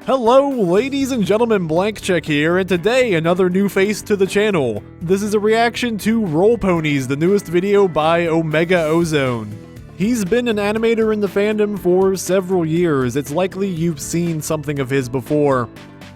Hello ladies and gentlemen, Blank Check here, and today another new face to the channel. This is a reaction to RolePonies, the newest video by OmegaOzone. He's been an animator in the fandom for several years. It's likely you've seen something of his before.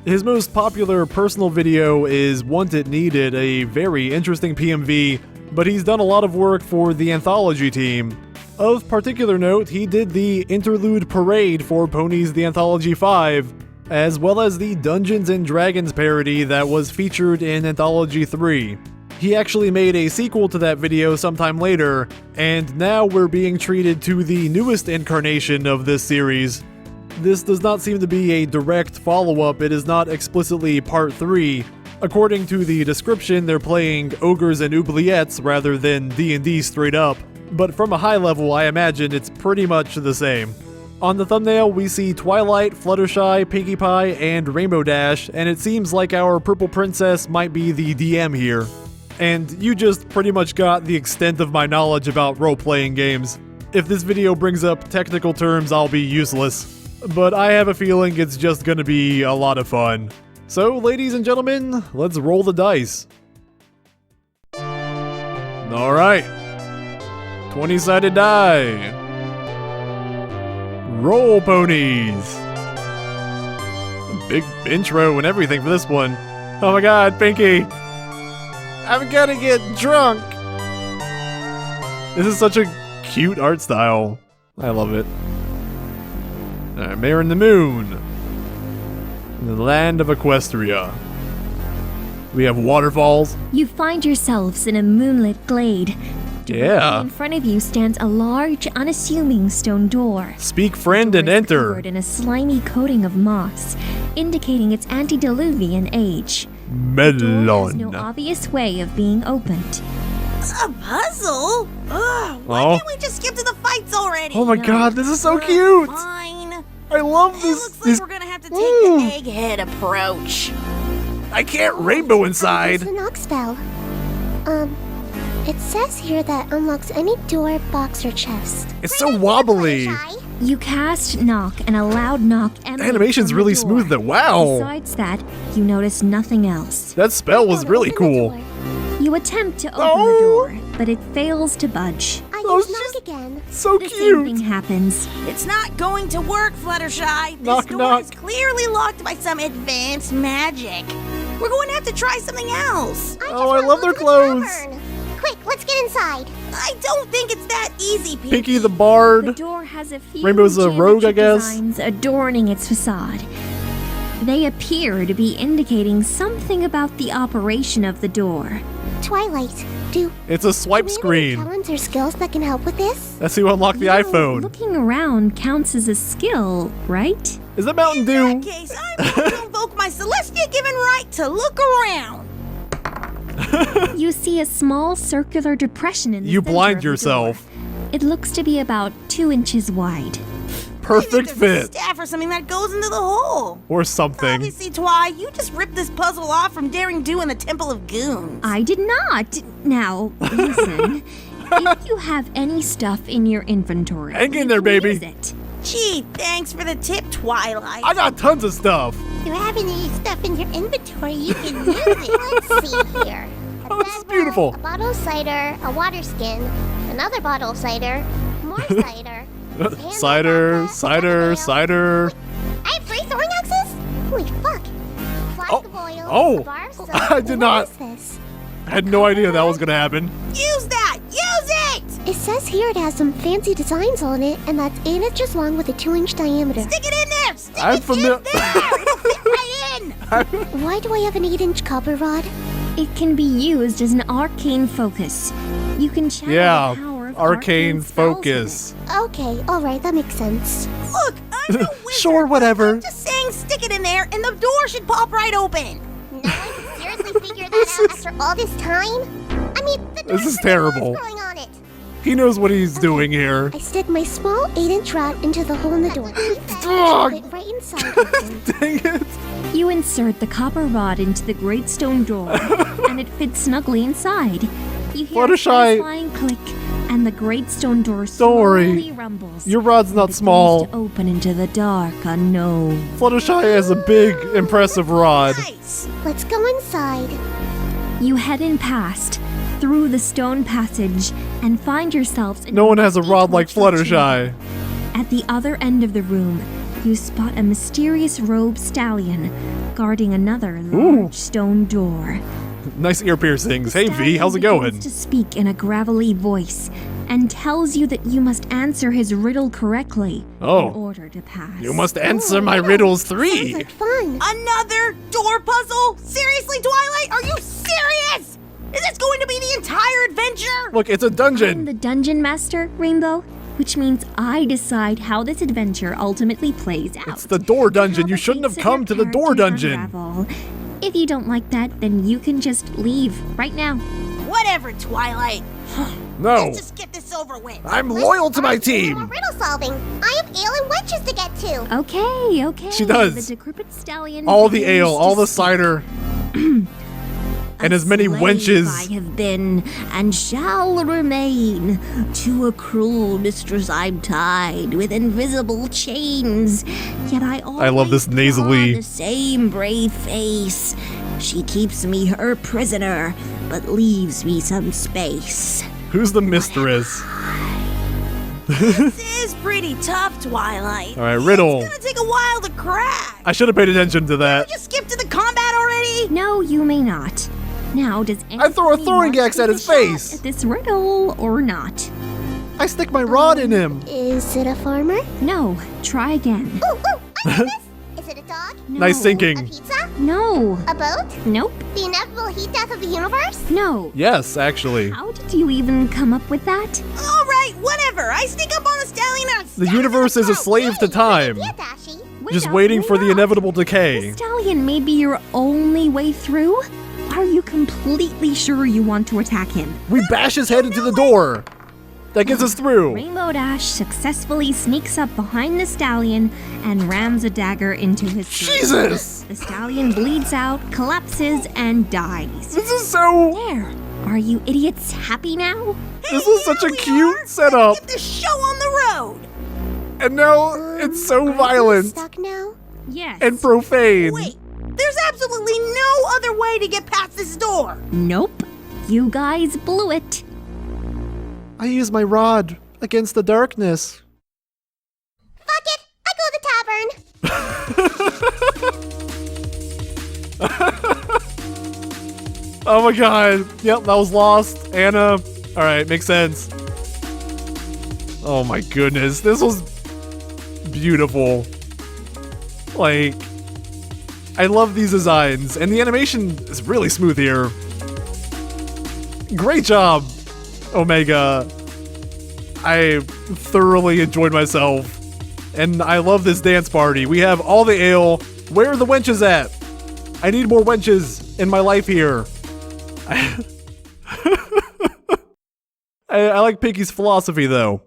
His most popular personal video is Want It Needed, a very interesting PMV, but he's done a lot of work for the Anthology team. Of particular note, he did the Interlude Parade for Ponies the Anthology 5, as well as the Dungeons & Dragons parody that was featured in Anthology 3. He actually made a sequel to that video sometime later, and now we're being treated to the newest incarnation of this series. This does not seem to be a direct follow-up, it is not explicitly part 3. According to the description, they're playing ogres and oubliettes rather than D&D straight up, but from a high level I imagine it's pretty much the same. On the thumbnail, we see Twilight, Fluttershy, Pinkie Pie, and Rainbow Dash, and it seems like our Purple Princess might be the DM here. And you just pretty much got the extent of my knowledge about role-playing games. If this video brings up technical terms, I'll be useless. But I have a feeling it's just gonna be a lot of fun. So, ladies and gentlemen, let's roll the dice. Alright. 20-sided die. RolePonies! Big intro and everything for this one. Oh my god, Pinkie! I'm gonna get drunk! This is such a cute art style. I love it. Alright, Mare in the Moon. The land of Equestria. We have waterfalls. You find yourselves in a moonlit glade. Yeah. In front of you stands a large, unassuming stone door. Speak friend and enter. Covered in a slimy coating of moss, indicating its antediluvian age. Melon. The door has no obvious way of being opened. A puzzle? Ugh, why can't we just skip to the fights already? Oh my god, this is so cute! Fine. I love It this. looks like we're gonna have to take the egghead approach. I can't rainbow inside. It's an ox spell. It says here that unlocks any door, box, or chest. It's so wobbly. You cast knock, and a loud knock emanates The animation's from really the door. smooth though. Wow. Besides that, you notice nothing else. That spell was really cool. You attempt to open the door, but it fails to budge. I Oh, use she's knock again. So The same thing cute. happens. It's not going to work, Fluttershy. This Knock, door knock. is clearly locked by some advanced magic. We're going to have to try something else. Oh, I love their clothes. Quick, let's get inside. I don't think it's that easy, Pinkie. Pinkie the The Bard. door has a few Rainbow's a rogue, I geometric guess. designs adorning its facade. They appear to be indicating something about the operation of the door. Twilight, do It's a swipe we have any screen. talents or skills that can help with this? That's who unlocked the You know, iPhone. Looking around counts as a skill, right? Is that Mountain In that Dew? case, I'm going to invoke my Celestia-given right to look around. You see a small circular depression in the You center blind of the door. yourself. It looks to be about 2 inches wide. Perfect I think there's a fit. staff or something that goes into the hole. Or something. Obviously, Twi, you just ripped this puzzle off from Daring Do in the Temple of Goons. I did not. Now, listen. If you have any stuff in your inventory, Hang in you there, can baby. use it. Gee, thanks for the tip, Twilight. I got tons of stuff. If you have any stuff in your inventory, you can use it. Let's see here. A Oh, this is bed roll, beautiful. A bottle of cider, a water skin, another bottle of cider, more cider. and Cider, vodka, cider, ale. cider. I have 3 throwing axes? Holy fuck. Flask Oh, of oil, oh, a bar of soap. I did not- What is this? I had no idea that was gonna happen. Use that! Use it! It says here it has some fancy designs on it, and that's 8 inches long with a 2-inch diameter. Stick it in there! Stick I'm it familiar. in there! It'll fit right in! Why do I have an 8-inch copper rod? It can be used as an arcane focus. You can channel Yeah, the power of arcane spells with focus. Okay, alright, that makes sense. Look, I'm no wizard. Sure, whatever. I'm just saying stick it in there and the door should pop right open. No one can seriously figure that out after all this time? I mean, the This is door terrible. has growing on it. He knows what he's doing here. I stick my small 8-inch rod into the hole in the door. Dog. Shove it right inside. Ethan. Dang it. You insert the copper rod into the great stone door, and it fits snugly inside. You hear a Fluttershy. satisfying click, and and the great stone door Don't worry. slowly rumbles. Your rod's not begins small. to open into the dark unknown. Fluttershy has a big, impressive rod. Nice. Let's go inside. You head in past, through the stone passage, and find yourselves in No one has a musty rod like torture Fluttershy. chamber. At the other end of the room, you spot a mysterious robed stallion guarding another large stone door. Nice ear piercings. Hey V, Stallion how's it begins going? to speak in a gravelly voice and tells you that you must answer his riddle correctly in Oh. order to pass. You must answer my riddles 3. Sounds like fun. Another door puzzle? Seriously, Twilight? Are you serious? Is this going to be the entire adventure? Look, it's a I'm dungeon. the dungeon master, Rainbow, which means I decide how this adventure ultimately plays out. It's the door dungeon. How You the shouldn't have fates of come your to the door characters dungeon. unravel. If you don't like that, then you can just leave right now. Whatever, Twilight. No, Let's just get this over with. I'm loyal to my More team. riddle solving. I have ale and wenches to get to. Okay. She does. The decrepit stallion All the begins ale, to all the speak. cider, and as many slave wenches. I have been and shall remain. To a cruel mistress I'm tied with invisible chains. Yet I always love this put nasally. on the same brave face. She keeps me her prisoner, but leaves me some space. Who's the mistress? This is pretty tough, Twilight. All right, riddle. It's gonna take a while to crack. I should have paid attention to that. Just skip to the combat already? No, you may not. Now, does anyone throw a throwing want axe to at take his a shot face. at this riddle or not? I stick my rod in him. Is it a farmer? No, try again. Ooh, I know this. Is it a dog? No. Nice A thinking. pizza? No. A boat? Nope. The inevitable heat death of the universe? No. Yes, actually. How did you even come up with that? All right, whatever. I sneak up on the stallion and The universe is a slave to time, Yeah, Dashy. just Wait up, waiting for wait the up. inevitable The decay. stallion may be your only way through. Are you completely sure you want to attack him? We bash his head into the door. That gets us through. Rainbow Dash successfully sneaks up behind the stallion and rams a dagger into his throat. Jesus! The stallion bleeds out, collapses, and dies. This is so. There. Are you idiots happy now? This was such a Here we cute are. setup. Get this show on the road. And now it's so Are we violent stuck now? Yes. and profane. Wait, there's absolutely no other way to get past this door. Nope. You guys blew it. I use my rod against the darkness. Fuck it. I go to the tavern. Oh my god. Yep, that was lost. Anna. Alright, makes sense. Oh my goodness. This was beautiful. Like, I love these designs, and the animation is really smooth here. Great job, Omega. I thoroughly enjoyed myself, and I love this dance party. We have all the ale. Where are the wenches at? I need more wenches in my life here. I like Pinky's philosophy, though.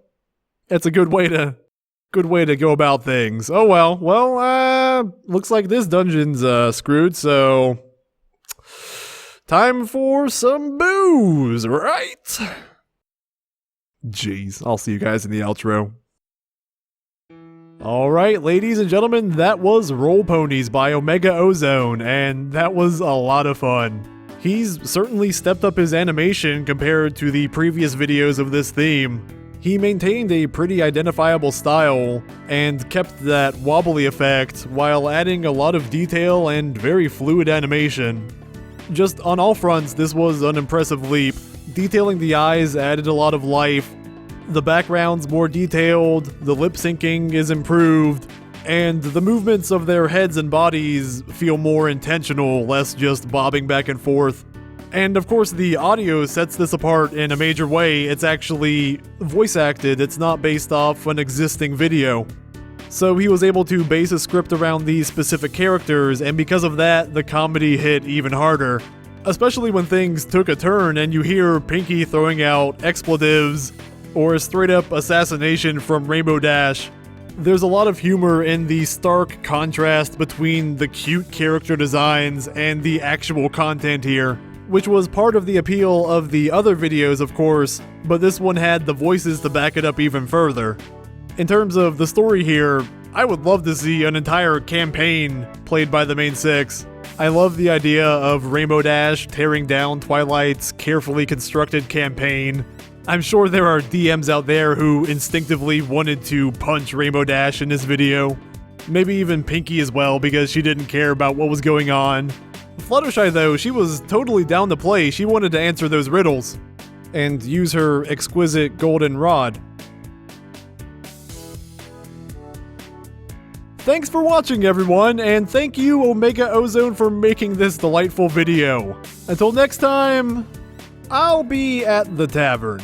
It's a good way to go about things. Oh well. Well, looks like this dungeon's screwed, so time for some booze, right? Jeez, I'll see you guys in the outro. Alright, ladies and gentlemen, that was RolePonies by OmegaOzone, and that was a lot of fun. He's certainly stepped up his animation compared to the previous videos of this theme. He maintained a pretty identifiable style, and kept that wobbly effect while adding a lot of detail and very fluid animation. Just on all fronts, this was an impressive leap. Detailing the eyes added a lot of life, the background's more detailed, the lip syncing is improved, and the movements of their heads and bodies feel more intentional, less just bobbing back and forth. And of course, the audio sets this apart in a major way. It's actually voice acted, it's not based off an existing video. So he was able to base a script around these specific characters, and because of that, the comedy hit even harder. Especially when things took a turn and you hear Pinky throwing out expletives, or a straight up assassination from Rainbow Dash. There's a lot of humor in the stark contrast between the cute character designs and the actual content here. which was part of the appeal of the other videos, of course, but this one had the voices to back it up even further. In terms of the story here, I would love to see an entire campaign played by the main six. I love the idea of Rainbow Dash tearing down Twilight's carefully constructed campaign. I'm sure there are DMs out there who instinctively wanted to punch Rainbow Dash in this video. Maybe even Pinky as well, because she didn't care about what was going on. Fluttershy though, she was totally down to play. She wanted to answer those riddles and use her exquisite golden rod. Thanks for watching, everyone, and thank you, OmegaOzone, for making this delightful video. Until next time, I'll be at the tavern.